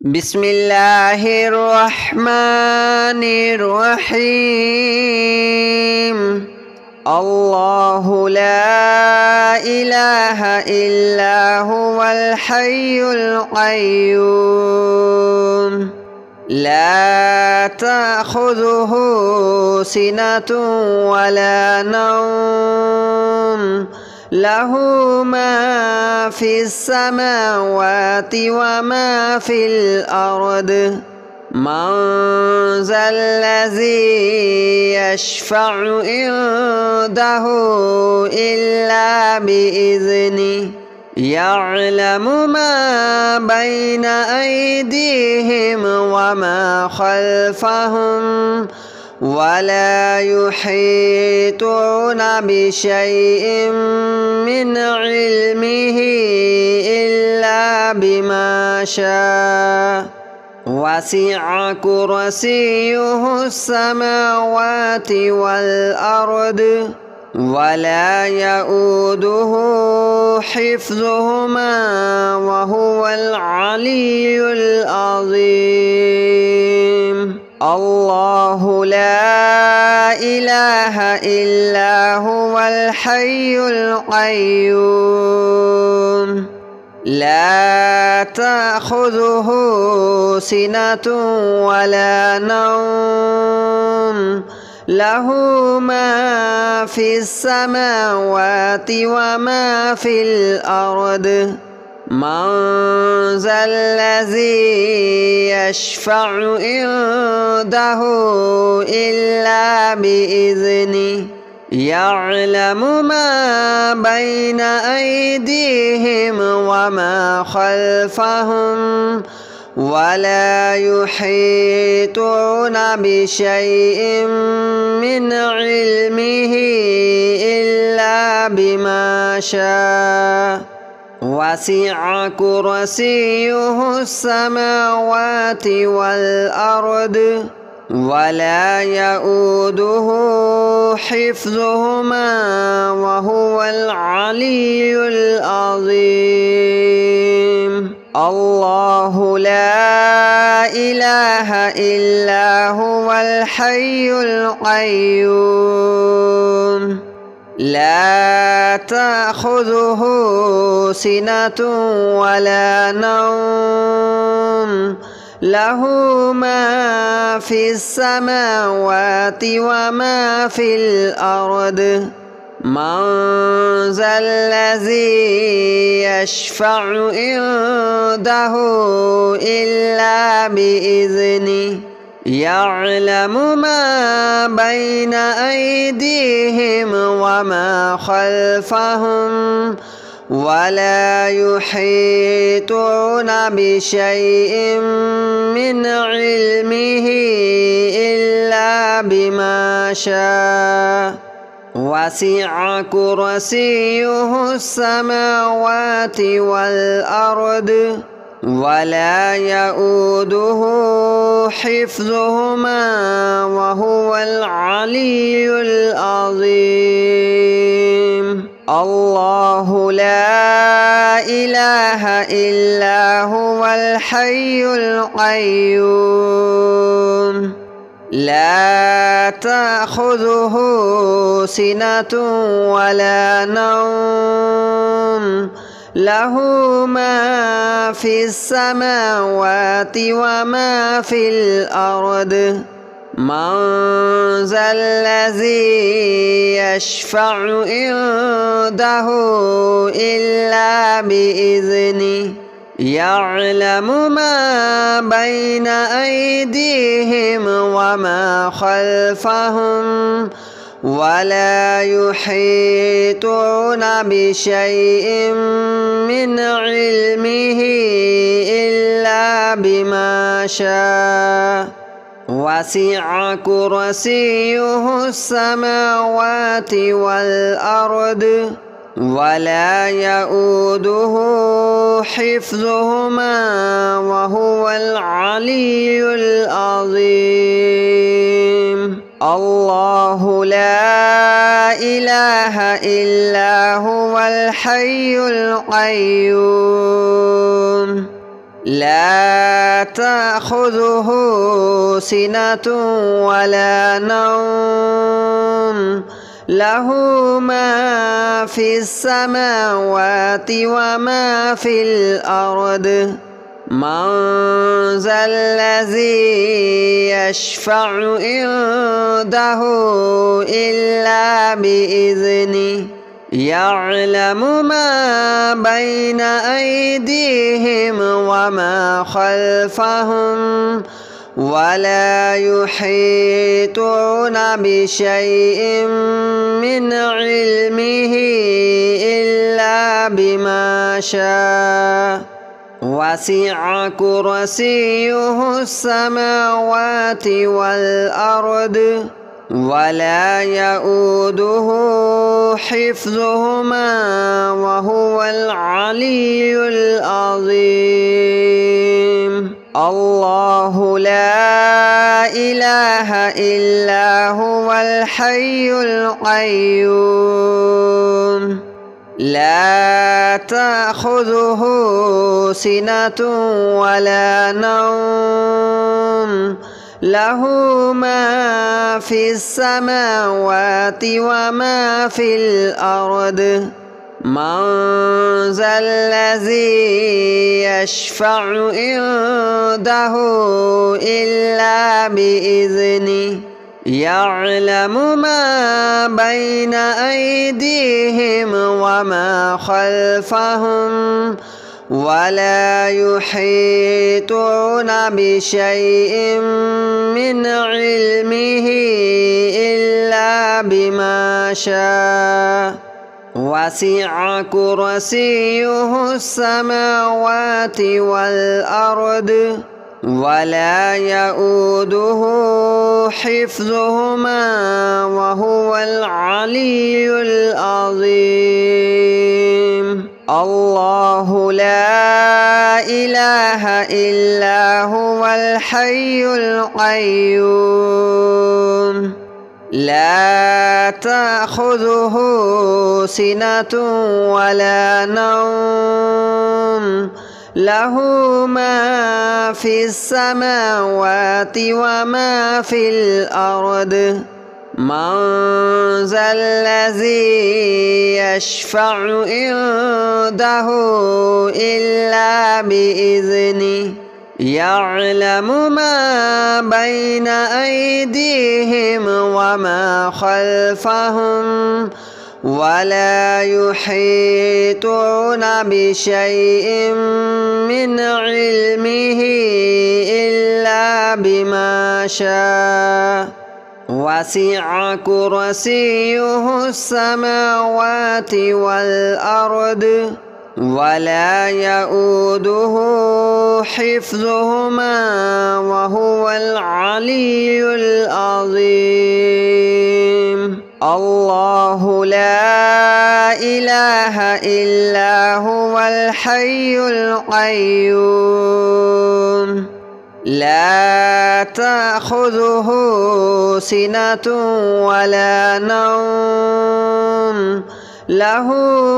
بسم الله الرحمن الرحيم. الله لا إله إلا هو الحي القيوم لا تأخذه سنة ولا نوم له ما في السماوات وما في الأرض من ذا الذي يشفع عنده إلا بإذنه يعلم ما بين أيديهم وما خلفهم ولا يحيطون بشيء من علمه إلا بما شاء وسع كرسيه السماوات والأرض ولا يؤوده حفظهما وهو العلي العظيم. الله لا إله إلا هو الحي القيوم لا تأخذه سنة ولا نوم له ما في السماوات وما في الأرض من ذا الذي يشفع عنده إلا بإذنه يعلم ما بين أيديهم وما خلفهم ولا يحيطون بشيء من علمه إلا بما شاء وسع كرسيه السماوات والأرض ولا يؤوده حفظهما وهو العلي العظيم. الله لا إله إلا هو الحي القيوم لا تأخذه سنة ولا نوم له ما في السماوات وما في الأرض من ذا الذي يشفع عنده إلا بإذنه يعلم ما بين أيديهم وما خلفهم ولا يحيطون بشيء من علمه إلا بما شاء وسع كرسيه السماوات والأرض ولا يؤوده حفظهما وهو العلي العظيم. الله لا إله إلا هو الحي القيوم لا تأخذه سنة ولا نوم له ما في السماوات وما في الأرض من ذا الذي يشفع عنده إلا بإذنه يعلم ما بين أيديهم وما خلفهم ولا يحيطون بشيء من علمه إلا بما شاء وسع كرسيه السماوات والأرض ولا يؤوده حفظهما وهو العلي العظيم. الله لا إله إلا هو الحي القيوم لا تأخذه سنة ولا نوم له ما في السماوات وما في الأرض من ذا الذي يشفع عنده إلا بإذنه يعلم ما بين أيديهم وما خلفهم ولا يحيطون بشيء من علمه إلا بما شاء وسع كرسيه السماوات والأرض ولا يؤوده حفظهما وهو العلي العظيم الله لا إله إلا هو الحي القيوم لا تأخذه سنة ولا نوم له ما في السماوات وما في الأرض من ذا الذي يشفع عنده إلا بإذنه يعلم ما بين أيديهم وما خلفهم ولا يحيطون بشيء من علمه إلا بما شاء وسع كرسيه السماوات والأرض ولا يؤوده حفظهما وهو العلي العظيم الله لا إله إلا هو الحي القيوم لا تأخذه سنة ولا نوم له ما في السماوات وما في الأرض من ذا الذي يشفع عنده إلا بإذنه يعلم ما بين أيديهم وما خلفهم ولا يحيطون بشيء من علمه إلا بما شاء وسع كرسيه السماوات والأرض ولا يؤوده حفظهما وهو العلي العظيم الله لا إله إلا هو الحي القيوم لا تأخذه سنة ولا نوم له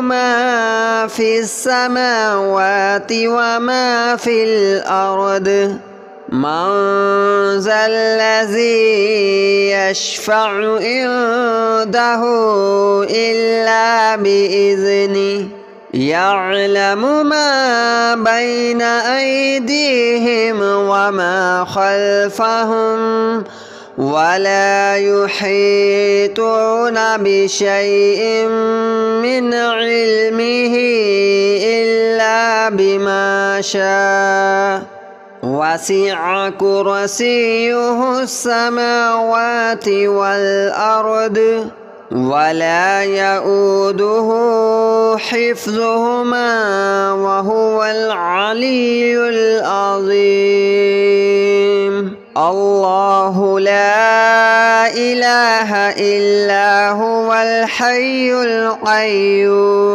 ما في السماوات وما في الأرض من ذا الذي يشفع عنده إلا بإذنه يعلم ما بين أيديهم وما خلفهم ولا يحيطون بشيء من علمه إلا بما شاء وسع كرسيه السماوات والأرض ولا يؤوده حفظهما وهو العلي العظيم الله لا إله إلا هو الحي القيوم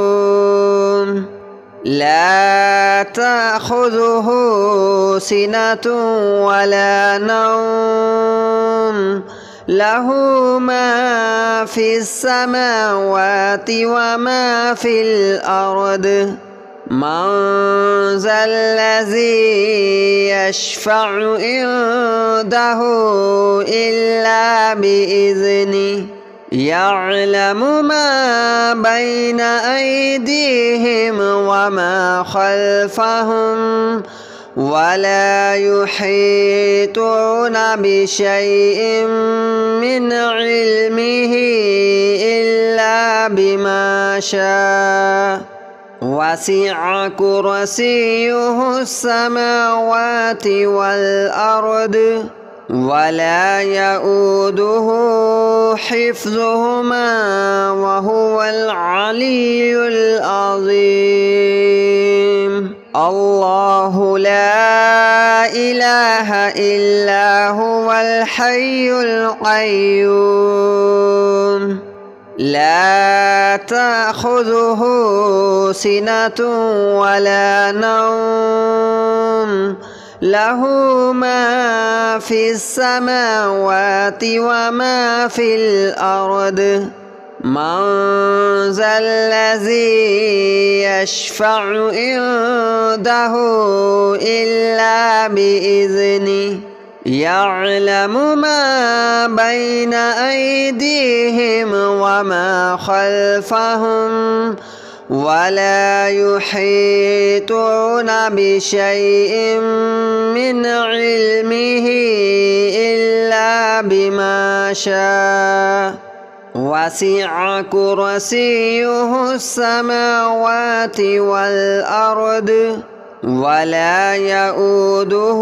لا تأخذه سنة ولا نوم له ما في السماوات وما في الأرض من ذا الذي يشفع عنده إلا بإذنه يعلم ما بين أيديهم وما خلفهم ولا يحيطون بشيء من علمه إلا بما شاء وسع كرسيه السماوات والأرض ولا يؤوده حفظهما وهو العلي العظيم الله لا إله إلا هو الحي القيوم لا تأخذه سنة ولا نوم له ما في السماوات وما في الأرض من ذا الذي يشفع عنده إلا بإذنه يعلم ما بين أيديهم وما خلفهم ولا يحيطون بشيء من علمه إلا بما شاء وسع كرسيه السماوات والأرض ولا يؤوده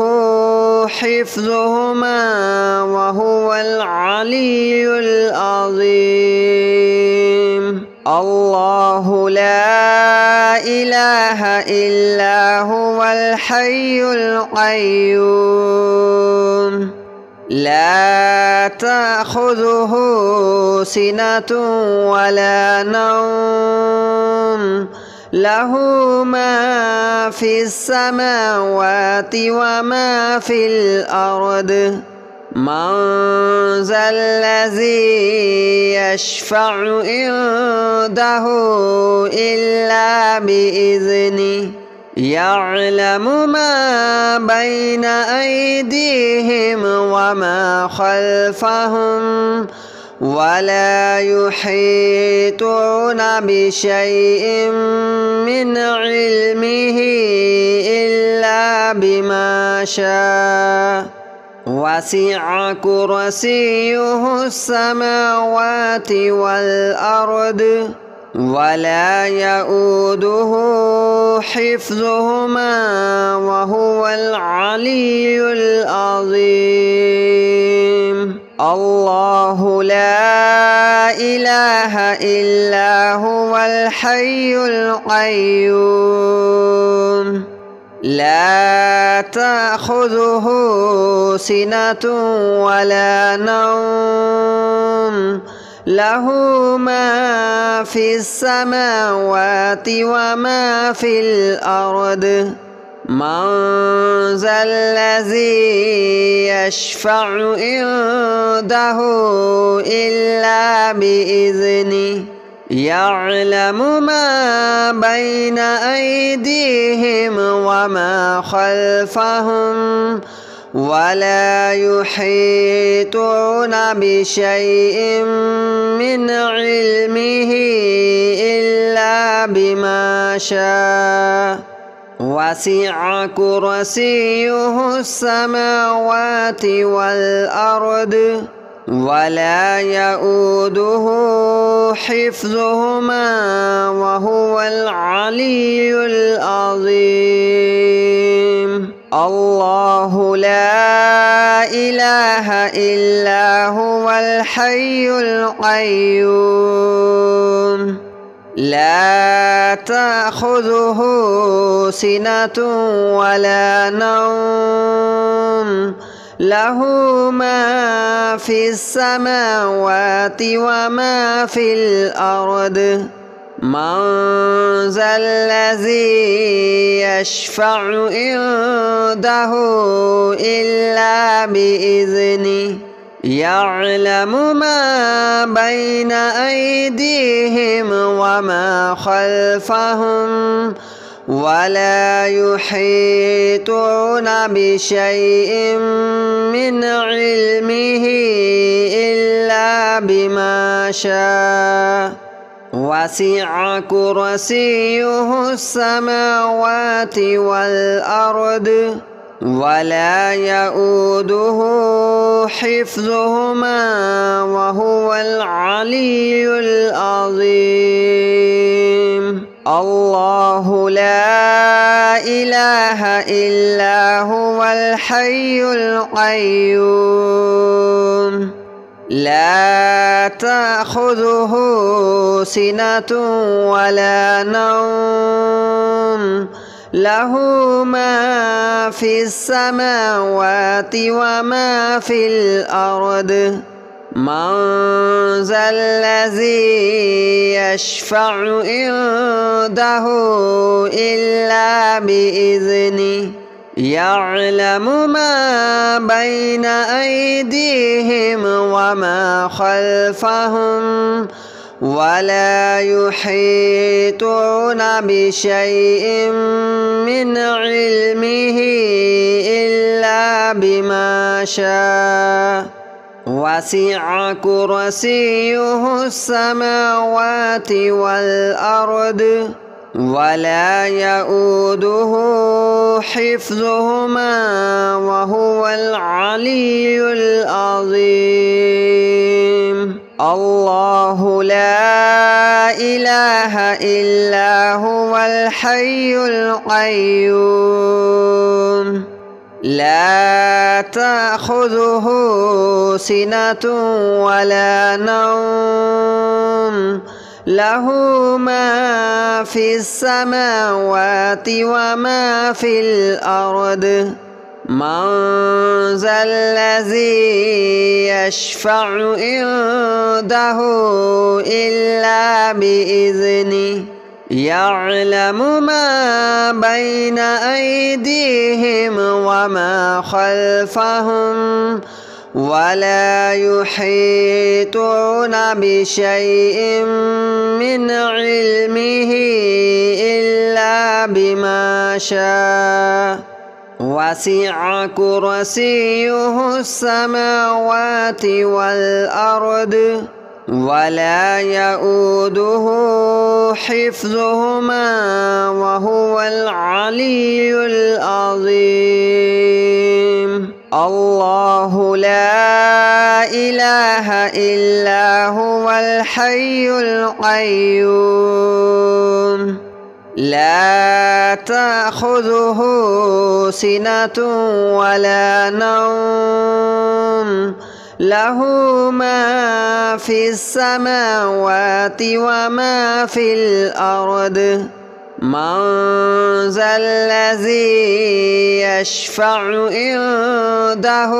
حفظهما وهو العلي العظيم الله لا إله إلا هو الحي القيوم لا تأخذه سنة ولا نوم له ما في السماوات وما في الأرض من ذا الذي يشفع عنده إلا بإذنه يعلم ما بين أيديهم وما خلفهم ولا يحيطون بشيء من علمه إلا بما شاء وسع كرسيه السماوات والأرض ولا يؤوده حفظهما وهو العلي العظيم الله لا إله إلا هو الحي القيوم لا تأخذه سنة ولا نوم له ما في السماوات وما في الأرض من ذا الذي يشفع عنده إلا بإذنه يعلم ما بين أيديهم وما خلفهم ولا يحيطون بشيء من علمه إلا بما شاء وسع كرسيه السماوات والأرض ولا يؤوده حفظهما وهو العلي العظيم الله لا إله إلا هو الحي القيوم لا تأخذه سنة ولا نوم له ما في السماوات وما في الأرض من ذا الذي يشفع عنده إلا بإذنه يعلم ما بين أيديهم وما خلفهم ولا يحيطون بشيء من علمه إلا بما شاء وسع كرسيه السماوات والأرض ولا يؤوده حفظهما وهو العلي العظيم الله لا إله إلا هو الحي القيوم لا تأخذه سنة ولا نوم له ما في السماوات وما في الأرض من ذا الذي يشفع عنده إلا بإذنه يعلم ما بين أيديهم وما خلفهم ولا يحيطون بشيء من علمه إلا بما شاء وسع كرسيه السماوات والأرض ولا يؤوده حفظهما وهو العلي العظيم الله لا إله إلا هو الحي القيوم لا تأخذه سنة ولا نوم له ما في السماوات وما في الأرض من ذا الذي يشفع عنده إلا بإذنه يعلم ما بين أيديهم وما خلفهم ولا يحيطون بشيء من علمه إلا بما شاء وسع كرسيه السماوات والأرض ولا يؤوده حفظهما وهو العلي العظيم الله لا إله إلا هو الحي القيوم لا تأخذه سنة ولا نوم له ما في السماوات وما في الأرض من ذا الذي يشفع عنده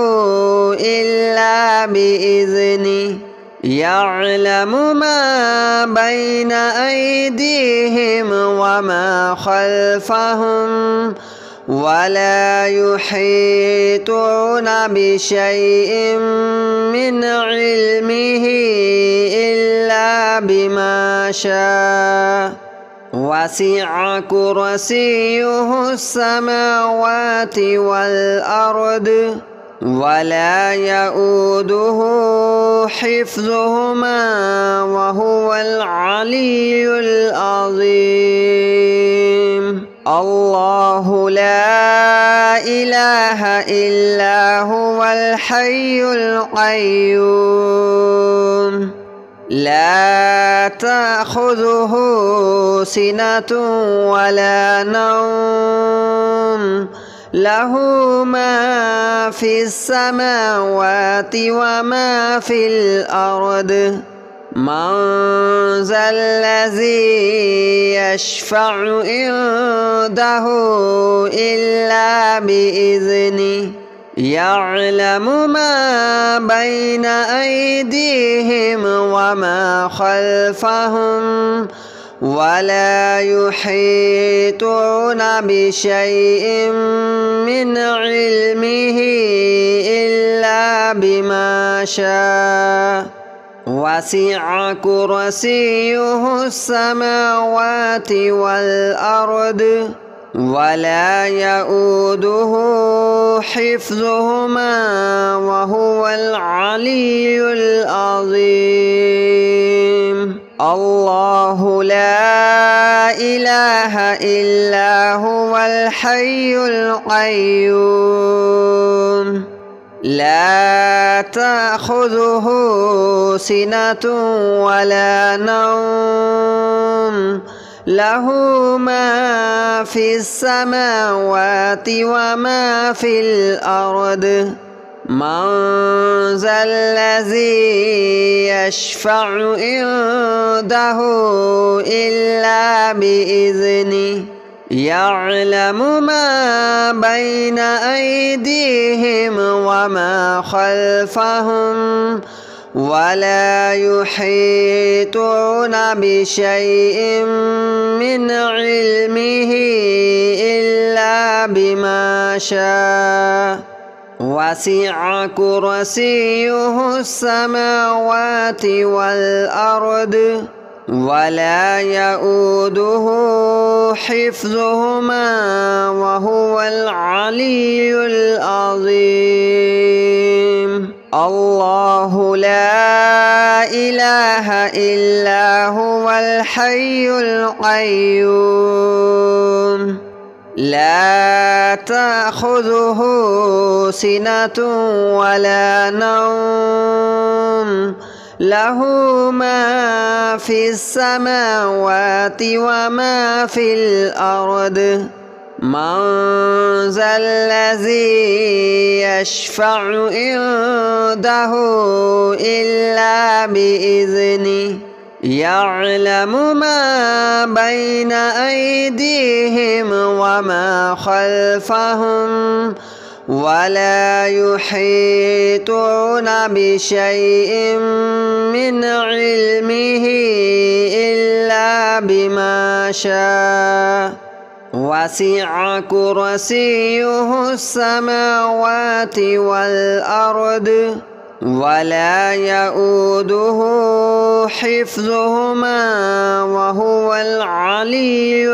إلا بإذنه يعلم ما بين أيديهم وما خلفهم ولا يحيطون بشيء من علمه إلا بما شاء وسع كرسيه السماوات والأرض ولا يؤوده حفظهما وهو العلي العظيم الله لا إله إلا هو الحي القيوم لا تأخذه سنة ولا نوم له ما في السماوات وما في الأرض من ذا الذي يشفع عنده إلا بإذنه يعلم ما بين أيديهم وما خلفهم ولا يحيطون بشيء من علمه إلا بما شاء وسع كرسيه السماوات والأرض ولا يؤوده حفظهما وهو العلي العظيم. الله لا إله إلا هو الحي القيوم لا تأخذه سنة ولا نوم له ما في السماوات وما في الأرض من ذا الذي يشفع عنده إلا بإذنه يعلم ما بين أيديهم وما خلفهم ولا يحيطون بشيء من علمه إلا بما شاء وسع كرسيه السماوات والأرض ولا يؤوده حفظهما وهو العلي العظيم. الله لا إله إلا هو الحي القيوم لا تأخذه سنة ولا نوم له ما في السماوات وما في الأرض من ذا الذي يشفع عنده إلا بإذنه يعلم ما بين أيديهم وما خلفهم ولا يحيطون بشيء من علمه إلا بما شاء وسع كرسيه السماوات والأرض ولا يؤوده حفظهما وهو العلي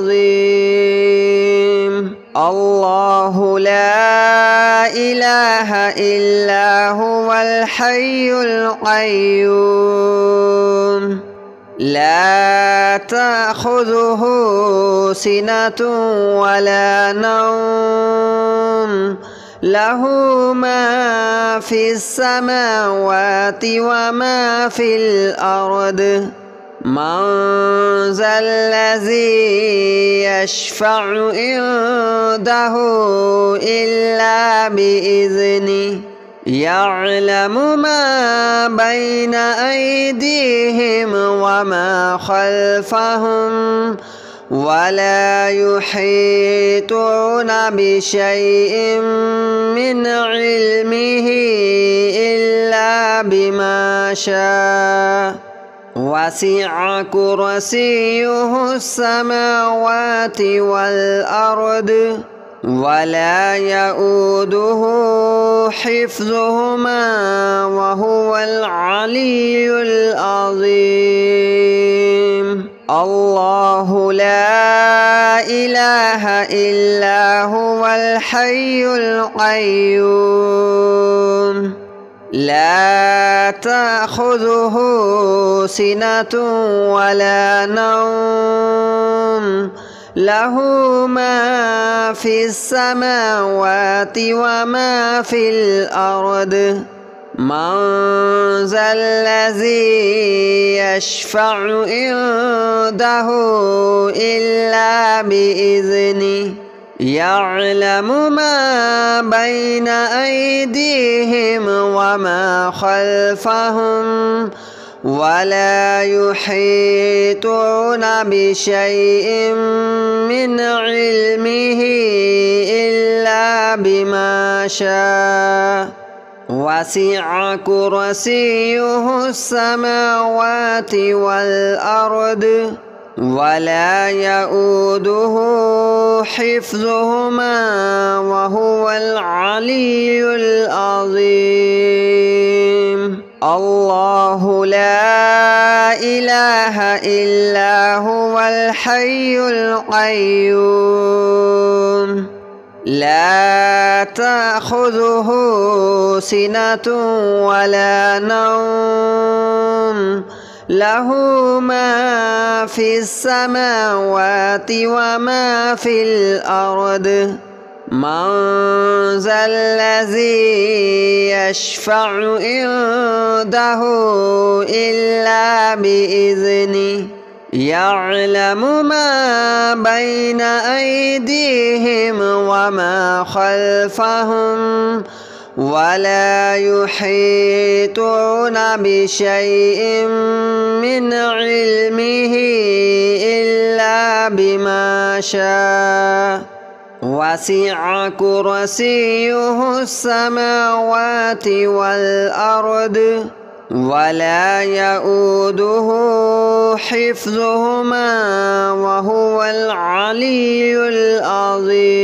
العظيم. الله لا إله إلا هو الحي القيوم لا تأخذه سنة ولا نوم له ما في السماوات وما في الأرض من ذا الذي يشفع عنده إلا بإذنه يعلم ما بين أيديهم وما خلفهم ولا يحيطون بشيء من علمه إلا بما شاء وسع كرسيه السماوات والأرض ولا يؤوده حفظهما وهو العلي العظيم. الله لا إله إلا هو الحي القيوم لا تأخذه سنة ولا نوم له ما في السماوات وما في الأرض من ذا الذي يشفع عنده إلا بإذنه يعلم ما بين أيديهم وما خلفهم ولا يحيطون بشيء من علمه إلا بما شاء وسع كرسيه السماوات والأرض ولا يؤوده حفظهما وهو العلي العظيم. الله لا إله إلا هو الحي القيوم لا تأخذه سنة ولا نوم له ما في السماوات وما في الأرض من ذا الذي يشفع عنده إلا بإذنه يعلم ما بين أيديهم وما خلفهم ولا يحيطون بشيء من علمه إلا بما شاء وسع كرسيه السماوات والأرض ولا يؤوده حفظهما وهو العلي العظيم.